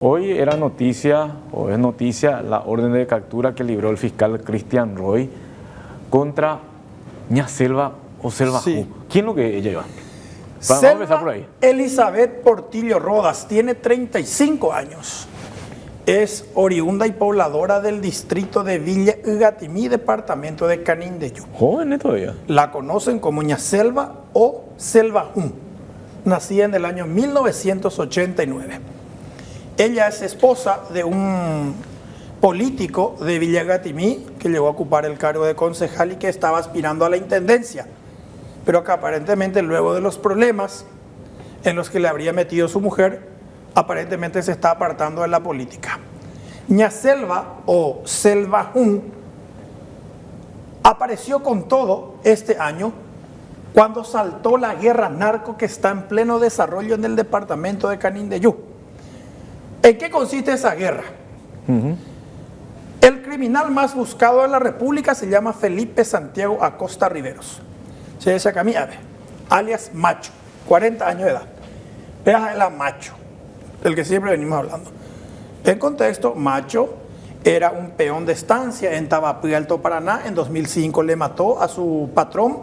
Hoy era noticia, o es noticia, la orden de captura que libró el fiscal Cristian Roy contra Ña Selva o Selva Sí. Ju. ¿Quién es lo que ella iba? Vamos a Selva empezar por ahí. Elizabeth Portillo Rodas tiene 35 años. Es oriunda y pobladora del distrito de Villa Ugatimí, departamento de Canindeyú. Joven todavía. La conocen como Ña Selva o Selva Ju. Nacida en el año 1989. Ella es esposa de un político de Villa Ugatimí que llegó a ocupar el cargo de concejal y que estaba aspirando a la intendencia, pero que aparentemente luego de los problemas en los que le habría metido su mujer, aparentemente se está apartando de la política. Ña Selva o Selva Ju apareció con todo este año cuando saltó la guerra narco que está en pleno desarrollo en el departamento de Canindeyú. ¿En qué consiste esa guerra? El criminal más buscado de la República se llama Felipe Santiago Acosta Riveros. Se dice a mí, alias Macho, 40 años de edad. Vea la Macho, del que siempre venimos hablando. En contexto, Macho era un peón de estancia en Tabapí, Alto Paraná. En 2005 le mató a su patrón,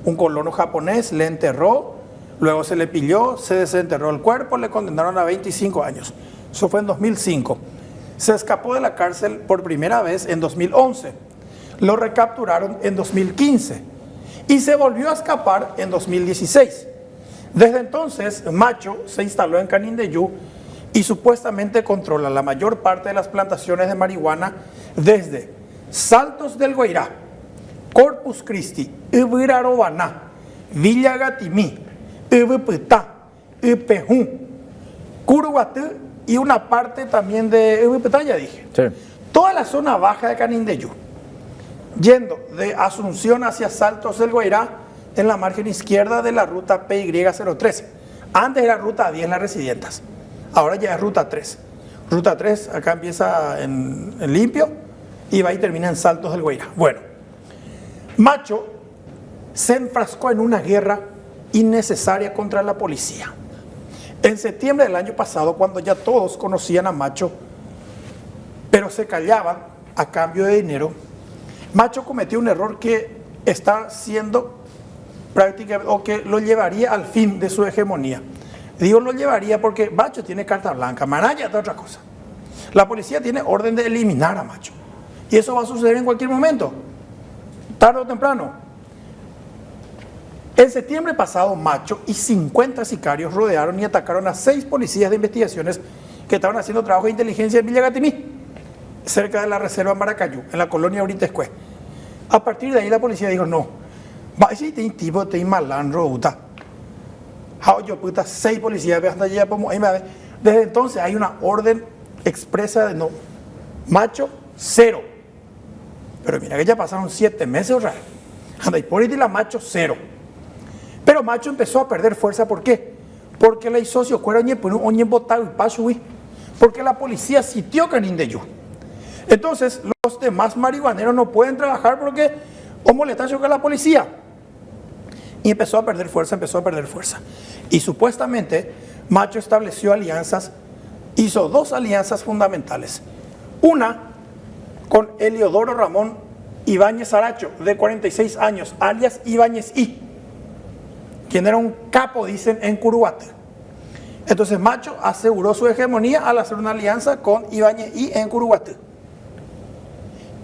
un colono japonés, le enterró, luego se le pilló, se desenterró el cuerpo, le condenaron a 25 años. Eso fue en 2005. Se escapó de la cárcel por primera vez en 2011. Lo recapturaron en 2015 y se volvió a escapar en 2016. Desde entonces, Macho se instaló en Canindeyú y supuestamente controla la mayor parte de las plantaciones de marihuana desde Saltos del Guairá, Corpus Christi, Ibirarobaná, Villa Ugatimí, Ibipitá, Ipejú, Curuguatí y una parte también de Ibipitá, ya dije. Sí. Toda la zona baja de Canindeyú, yendo de Asunción hacia Saltos del Guairá, en la margen izquierda de la ruta PY013. Antes era ruta 10 Las Residentas, ahora ya es ruta 3. Ruta 3 acá empieza en Limpio y va y termina en Saltos del Guairá. Bueno, Macho se enfrascó en una guerra innecesaria contra la policía. En septiembre del año pasado, cuando ya todos conocían a Macho, pero se callaban a cambio de dinero, Macho cometió un error que está siendo prácticamente, o que lo llevaría al fin de su hegemonía. Digo lo llevaría porque Macho tiene carta blanca, Manaya es otra cosa. La policía tiene orden de eliminar a Macho. Y eso va a suceder en cualquier momento, tarde o temprano. En septiembre pasado, Macho y 50 sicarios rodearon y atacaron a 6 policías de investigaciones que estaban haciendo trabajo de inteligencia en Villa Ugatimí, cerca de la reserva Maracayú, en la colonia Britascue. A partir de ahí la policía dijo, no, va si te tipo te malandro uta. Yo puta 6 policías desde entonces hay una orden expresa de no, Macho 0. Pero mira que ya pasaron 7 meses, ¿verdad? Anda y por ahí la Macho 0. Pero Macho empezó a perder fuerza, ¿por qué? Porque la socio porque la policía sitió Canindeyú. Entonces los demás marihuaneros no pueden trabajar porque ¿cómo le está chocando a la policía? Y empezó a perder fuerza. Y supuestamente Macho estableció alianzas, hizo 2 alianzas fundamentales. Una con Eliodoro Ramón Ibáñez Aracho, de 46 años, alias Ibáñez I, quien era un capo, dicen, en Curuguatí. Entonces Macho aseguró su hegemonía al hacer una alianza con Ibáñez I en Curuguatí.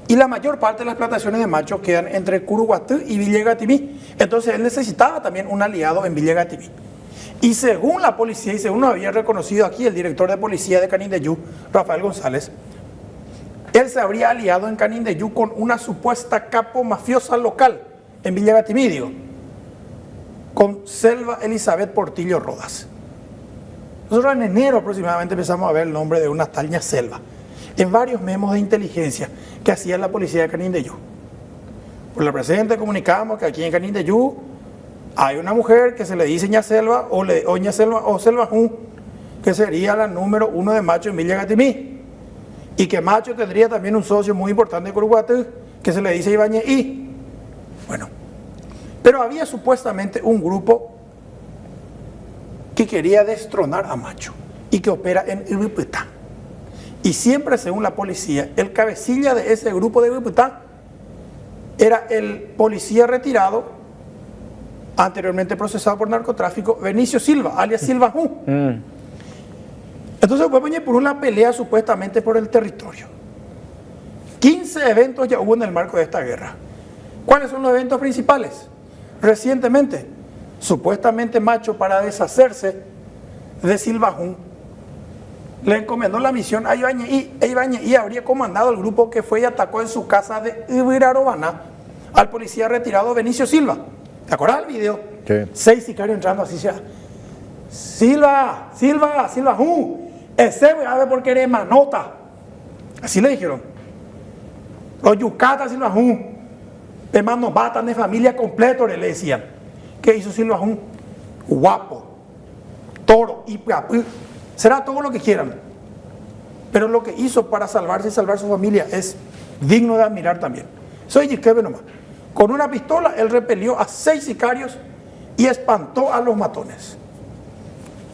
Y la mayor parte de las plantaciones de Macho quedan entre Curuguatí y Villa Ugatimí. Entonces él necesitaba también un aliado en Villa Ugatimí. Y según la policía, y según nos había reconocido aquí el director de policía de Canindeyú, Rafael González, él se habría aliado en Canindeyú con una supuesta capo mafiosa local en Villa Ugatimí, digo, con Selva Elizabeth Portillo Rodas. Nosotros en enero aproximadamente empezamos a ver el nombre de una tal Ña Selva en varios memos de inteligencia que hacía la policía de Canindeyú. Por la presente comunicamos que aquí en Canindeyú hay una mujer que se le dice Ña Selva o Ña Selva o Selva Ju, que sería la número 1 de Macho en Villa Ugatimí, y que Macho tendría también un socio muy importante de Curuguatí que se le dice Ibáñez I. Bueno, pero había supuestamente un grupo que quería destronar a Macho y que opera en Ibipitá. Y siempre, según la policía, el cabecilla de ese grupo de diputados era el policía retirado, anteriormente procesado por narcotráfico, Benicio Silva, alias Silva Hu. Entonces fue por una pelea supuestamente por el territorio. 15 eventos ya hubo en el marco de esta guerra. ¿Cuáles son los eventos principales? Recientemente, supuestamente Macho, para deshacerse de Silva Hu, le encomendó la misión a Ibañez y habría comandado el grupo que fue y atacó en su casa de Ibirarobaná al policía retirado Benicio Silva. ¿Te acuerdas del video? ¿Qué? 6 sicarios entrando así, Silva, ese voy a ver porque eres manota. Así le dijeron. Los yucata Silva hermanos batan de familia completo, le decían. ¿Qué hizo Silva? Guapo, toro y será todo lo que quieran, pero lo que hizo para salvarse y salvar su familia es digno de admirar también. Soy Yisquebe nomás. Con una pistola él repelió a 6 sicarios y espantó a los matones.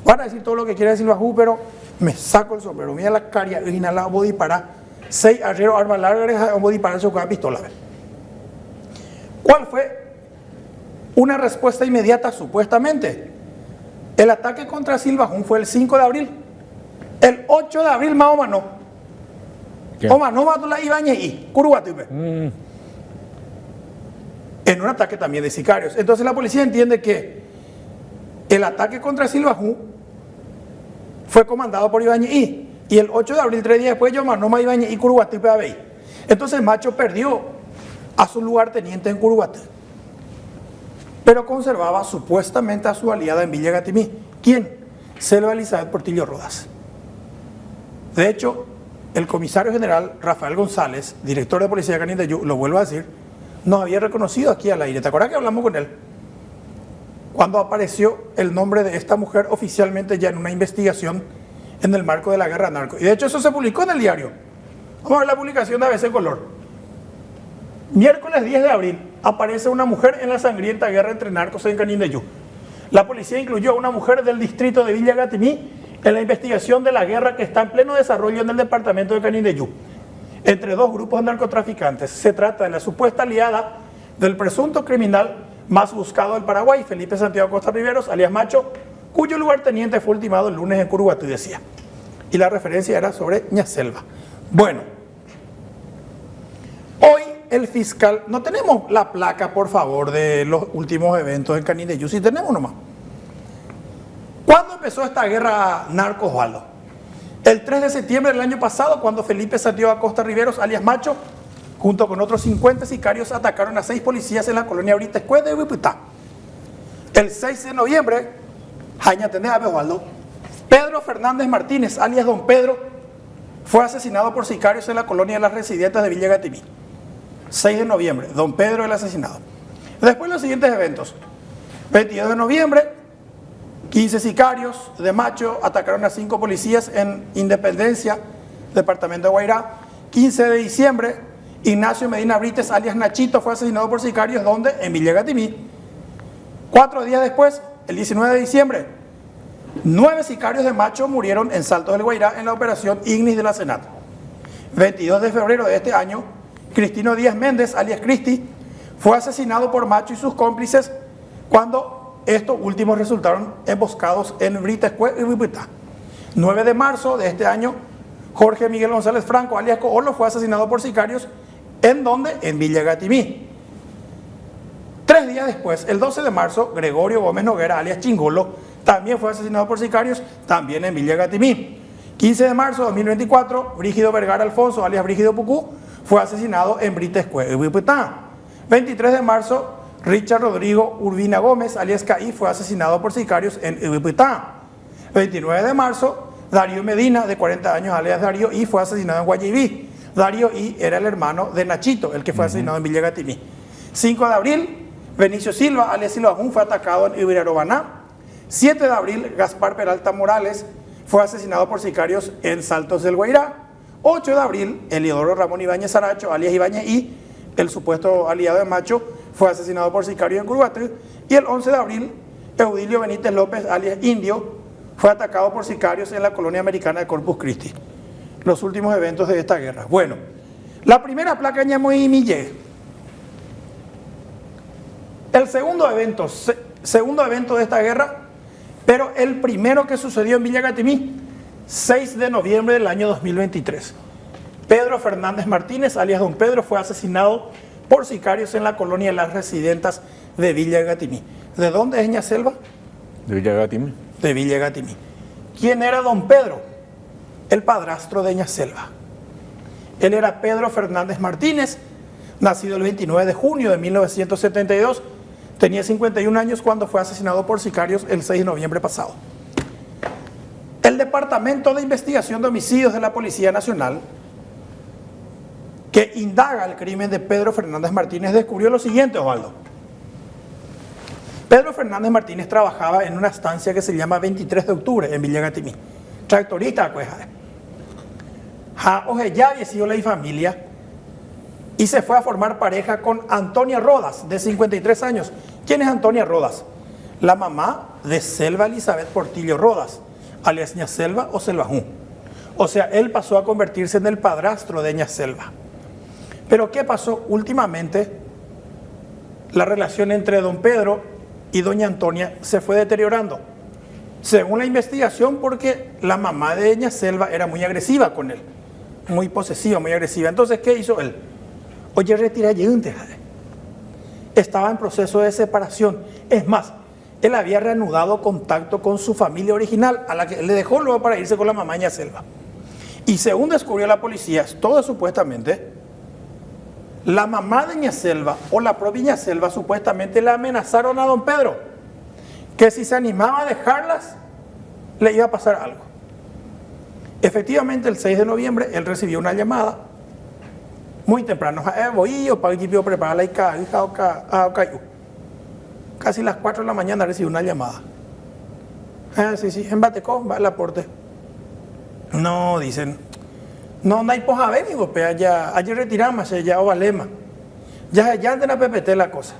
Van a decir todo lo que quiera decir Bajú, pero me saco el sombrero. Mira la caria, la voy a disparar. 6 arrieros, armas largas, voy a dispararse con la pistola. ¿Cuál fue una respuesta inmediata, supuestamente? El ataque contra Silva Hu fue el 5 de abril. El 8 de abril, Mahoma no mató la Ibañez y Curuguatipe. En un ataque también de sicarios. Entonces la policía entiende que el ataque contra Silva Hu fue comandado por Ibañez y el 8 de abril, 3 días después, Yomanoma Ibañez y Curuguatipe Abey. Entonces Macho perdió a su lugarteniente en Curuguatipe, pero conservaba supuestamente a su aliada en Villa Gatimí. ¿Quién? Selva Elizabeth Portillo Rodas. De hecho, el comisario general Rafael González, director de Policía de Canindeyú, lo vuelvo a decir, nos había reconocido aquí al aire. ¿Te acuerdas que hablamos con él? Cuando apareció el nombre de esta mujer oficialmente ya en una investigación en el marco de la guerra narco. Y de hecho eso se publicó en el diario. Vamos a ver la publicación de ABC Color. Miércoles 10 de abril aparece una mujer en la sangrienta guerra entre narcos en Canindeyú. La policía incluyó a una mujer del distrito de Villa Gatimí en la investigación de la guerra que está en pleno desarrollo en el departamento de Canindeyú entre 2 grupos de narcotraficantes. Se trata de la supuesta aliada del presunto criminal más buscado del Paraguay, Felipe Santiago Acosta Riveros, alias Macho, cuyo lugarteniente fue ultimado el lunes en Curuguatí, decía. Y la referencia era sobre Ñaselva. Bueno, hoy el fiscal, no tenemos la placa, por favor, de los últimos eventos en Canindeyú, si tenemos nomás. ¿Cuándo empezó esta guerra narco, Osvaldo? El 3 de septiembre del año pasado, cuando Felipe Santiago Acosta Riveros, alias Macho, junto con otros 50 sicarios, atacaron a 6 policías en la colonia Britescue de Huiputá. El 6 de noviembre, Jaña Tenea, Osvaldo, Pedro Fernández Martínez, alias Don Pedro, fue asesinado por sicarios en la colonia de las Residentes de Villa Gatimí. 6 de noviembre, Don Pedro el asesinado. Después los siguientes eventos. 22 de noviembre, 15 sicarios de Macho atacaron a 5 policías en Independencia, departamento de Guairá. 15 de diciembre, Ignacio Medina Brites, alias Nachito, fue asesinado por sicarios, ¿dónde? En Villa Gatimí. 4 días después, el 19 de diciembre, 9 sicarios de Macho murieron en Saltos del Guairá en la operación Ignis de la Senat. 22 de febrero de este año, Cristino Díaz Méndez, alias Cristi, fue asesinado por Macho y sus cómplices cuando estos últimos resultaron emboscados en Britescue y Huiputá. 9 de marzo de este año, Jorge Miguel González Franco, alias Coolo, fue asesinado por sicarios. ¿En dónde? En Villa Gatimí. 3 días después, el 12 de marzo, Gregorio Gómez Noguera, alias Chingolo, también fue asesinado por sicarios, también en Villa Gatimí. 15 de marzo de 2024, Brígido Vergara Alfonso, alias Brígido Pucú, fue asesinado en Britescue y Huiputá. 23 de marzo, Richard Rodrigo Urbina Gómez, alias Caí, fue asesinado por sicarios en Huiputá. 29 de marzo, Darío Medina, de 40 años, alias Darío I, fue asesinado en Guayaibí. Darío I era el hermano de Nachito, el que fue asesinado en Villa Gatimí. 5 de abril, Benicio Silva, alias Silva Hu, fue atacado en Ibirarobaná. 7 de abril, Gaspar Peralta Morales fue asesinado por sicarios en Saltos del Guairá. 8 de abril, Eliodoro Ramón Ibáñez Saracho, alias Ibáñez I, el supuesto aliado de Macho, fue asesinado por sicarios en Curuguatí. Y el 11 de abril, Eudilio Benítez López, alias Indio, fue atacado por sicarios en la colonia americana de Corpus Christi. los últimos eventos de esta guerra. Bueno, la primera placa en Ñamoimille. El segundo evento de esta guerra, pero el primero que sucedió en Villagatimí, 6 de noviembre del año 2023. Pedro Fernández Martínez, alias Don Pedro, fue asesinado por sicarios en la colonia de las Residentas de Villagatimí. ¿De dónde es Ñaselva? De Villagatimí. De Villagatimí. ¿Quién era Don Pedro? El padrastro de Ñaselva. Él era Pedro Fernández Martínez, nacido el 29 de junio de 1972. Tenía 51 años cuando fue asesinado por sicarios el 6 de noviembre pasado. El Departamento de Investigación de Homicidios de la Policía Nacional, que indaga el crimen de Pedro Fernández Martínez, descubrió lo siguiente, Osvaldo. Pedro Fernández Martínez trabajaba en una estancia que se llama 23 de octubre en Villagatimí. Tractorista, pues. Ya había sido la familia y se fue a formar pareja con Antonia Rodas, de 53 años. ¿Quién es Antonia Rodas? La mamá de Selva Elizabeth Portillo Rodas, alias Ñaselva o Selvajú. O sea, él pasó a convertirse en el padrastro de Ñaselva. Pero ¿qué pasó? Últimamente, la relación entre don Pedro y doña Antonia se fue deteriorando. Según la investigación, porque la mamá de Ñaselva era muy agresiva con él. Muy posesiva, muy agresiva. Entonces, ¿qué hizo él? Oye, retira yunte. Estaba en proceso de separación. Es más, él había reanudado contacto con su familia original, a la que le dejó luego para irse con la mamá Ñaselva. Y según descubrió la policía, todo supuestamente, la mamá de Ñaselva o la propia Ñaselva supuestamente le amenazaron a don Pedro, que si se animaba a dejarlas, le iba a pasar algo. Efectivamente, el 6 de noviembre, él recibió una llamada muy temprano. Casi las 4 de la mañana recibió una llamada. Sí, en Batecó, va el aporte. No, dicen, no hay poja ver, digo, pero ayer retiramos, ya o valema. Ya antes la PPT la cosa.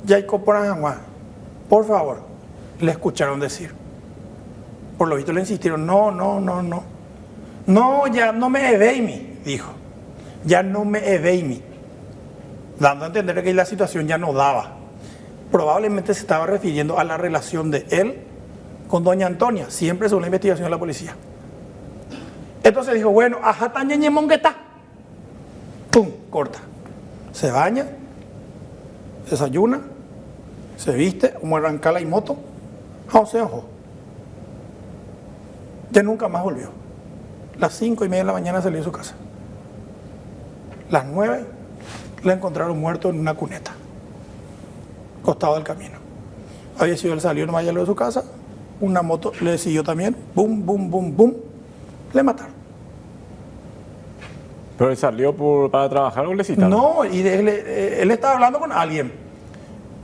Ya hay coporan agua. Por favor, le escucharon decir. Por lo visto le insistieron, no. No, ya no me eveimi, dijo. Ya no me eveimi. Dando a entender que la situación ya no daba. Probablemente se estaba refiriendo a la relación de él con doña Antonia, siempre según la investigación de la policía. Entonces dijo, bueno, ajá, tañeñemongueta. Pum, corta. Se baña, desayuna, se viste, como arrancala y moto, se ojo. Ya nunca más volvió. Las 5:30 de la mañana salió de su casa. Las 9 le encontraron muerto en una cuneta, costado del camino. Había sido él, salió nomás de su casa, una moto le siguió también, boom, le mataron. ¿Pero él salió para trabajar o le citaron? No, y él estaba hablando con alguien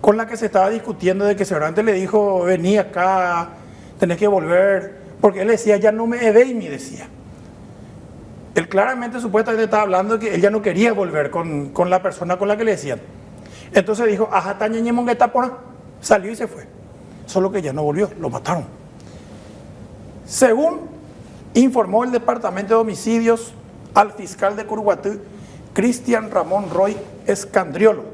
con la que se estaba discutiendo de que seguramente le dijo, vení acá, tenés que volver, porque él decía, ya no me eveimi, decía. Él claramente, supuestamente estaba hablando de que él ya no quería volver con la persona con la que le decían. Entonces dijo, ajá, tañeñemongueta, salió y se fue. Solo que ya no volvió, lo mataron. Según informó el Departamento de Homicidios al fiscal de Curuguatú, Cristian Ramón Roy Escandriolo.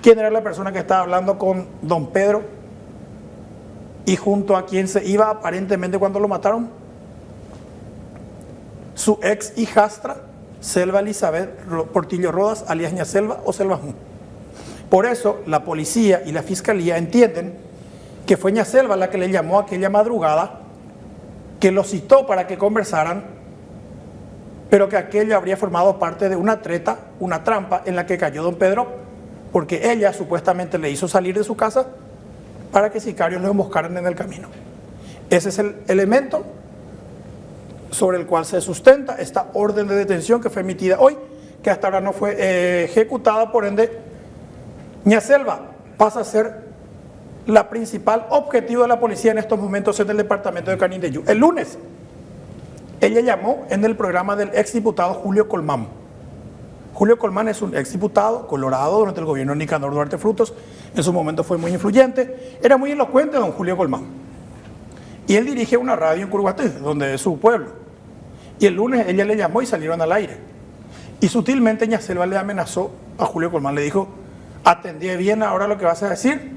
¿Quién era la persona que estaba hablando con don Pedro y junto a quien se iba aparentemente cuando lo mataron? Su ex hijastra, Selva Elizabeth Portillo Rodas, alias Ñaselva o Selvajú. Por eso la policía y la fiscalía entienden que fue Ñaselva la que le llamó aquella madrugada, que lo citó para que conversaran, pero que aquello habría formado parte de una treta, una trampa en la que cayó don Pedro, porque ella supuestamente le hizo salir de su casa para que sicarios lo emboscaran en el camino. Ese es el elemento sobre el cual se sustenta esta orden de detención que fue emitida hoy, que hasta ahora no fue ejecutada, por ende, Ñaselva pasa a ser la principal objetivo de la policía en estos momentos en el departamento de Canindeyú. El lunes, ella llamó en el programa del exdiputado Julio Colmán. Julio Colmán es un exdiputado colorado durante el gobierno de Nicanor Duarte Frutos. En su momento fue muy influyente. Era muy elocuente don Julio Colmán. Y él dirige una radio en Curuguatú, donde es su pueblo. Y el lunes ella le llamó y salieron al aire. Y sutilmente Ñaselva le amenazó a Julio Colmán, le dijo, atendí bien ahora lo que vas a decir,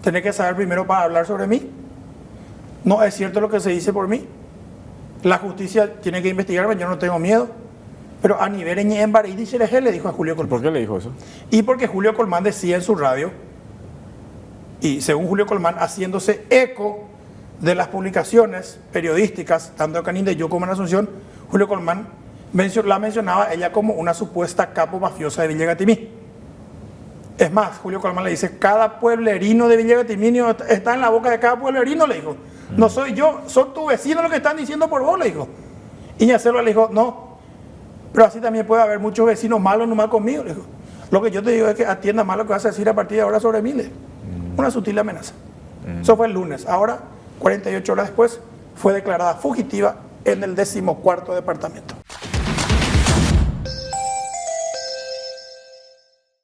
tenés que saber primero para hablar sobre mí. No es cierto lo que se dice por mí. La justicia tiene que investigarme, yo no tengo miedo. Pero a nivel en Baridi le dijo a Julio Colmán. ¿Por qué le dijo eso? Y porque Julio Colmán decía en su radio, y según Julio Colmán, haciéndose eco de las publicaciones periodísticas, tanto en Canindeyú como en Asunción, Julio Colmán la mencionaba ella como una supuesta capo mafiosa de Villegatimí. Es más, Julio Colmán le dice, cada pueblerino de Villegatimí está en la boca de cada pueblerino, le dijo. No soy yo, son tus vecinos los que están diciendo por vos, le dijo. Y Ñaselva le dijo, no, pero así también puede haber muchos vecinos malos nomás conmigo, le dijo. Lo que yo te digo es que atienda más lo que vas a decir a partir de ahora sobre mí, le dijo. Una sutil amenaza. Eso fue el lunes. Ahora, 48 horas después, fue declarada fugitiva en el 14º departamento.